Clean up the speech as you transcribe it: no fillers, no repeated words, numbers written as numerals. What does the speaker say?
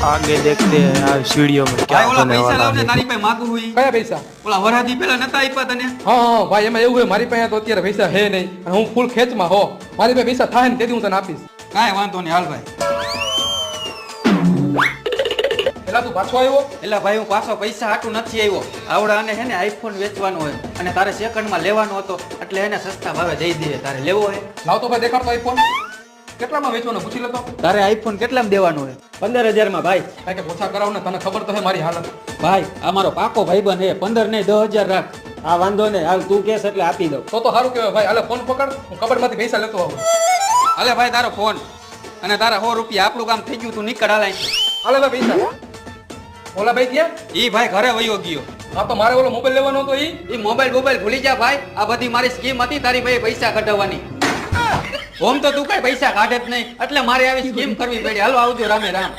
आगे देखते हैं यार वीडियो में क्या ભાઈ ઓલા होने પૈસા वाला લાવ ને है। તારી પાસે માગું હોય કયા પૈસા? ઓલા વરાથી પેલા નતા આપ્યા તને હા હા ભાઈ એમાં એવું હોય મારી પાસે તો અત્યારે પૈસા હે નહીં અને હું ફૂલ ખેંચમાં હો મારી પાસે પૈસા થાય ને તેથી હું તને આપીશ. કાંઈ વાંધો નહીં હાલ ભાઈ પેલા તું પાછો આવ્યો? એટલે ભાઈ હું પાછો પૈસા હાટું નથી આવ્યો આવડા આને હે ને આઈફોન વેચવાનો હોય અને તારે સેકન્ડમાં લેવાનો હતો એટલે એને સસ્તા ભાવે દઈ દઈએ તારે લેવો હોય લાવ તો ભાઈ દેખાડતો આઈફોન કેટલામાં વેચવાનો પૂછી લેતો. તારે આઈફોન કેટલામાં દેવાનો હોય 15,000 માં ભાઈ કાંઈ કે ઓછા કરાવ ને તને ખબર તો હે મારી હાલત. ભાઈ આ મારો પાકો ભાઈબંધ હે 15 નહીં 10,000 રાખ હા વાંધો નહીં હાલ તું કેસ એટલે આપી દઉં. તો સારું કહેવાય ભાઈ. હાલે ફોન પકડ હું કબરમાંથી પૈસા લેતો આવું. હાલે ભાઈ તારો ફોન અને તારા 100 રૂપિયા આપણું કામ થઈ ગયું તું નીકળ હાલે હાલે ભાઈ પૈસા. ઓલા ભાઈ ક્યાં? ઈ ભાઈ ઘરે વયો ગયો હા તો મારે ઓલો મોબાઈલ લેવાનો હતો ઈ મોબાઈલ ભૂલી જા ભાઈ આ બધી મારી સ્કીમ હતી તારી ભાઈ પૈસા કઢાવવાની ઓમ તો તું કઈ પૈસા કાઢે જ નહીં એટલે મારે આવી સ્કીમ કરવી પડી હાલો આવજો રામે રામ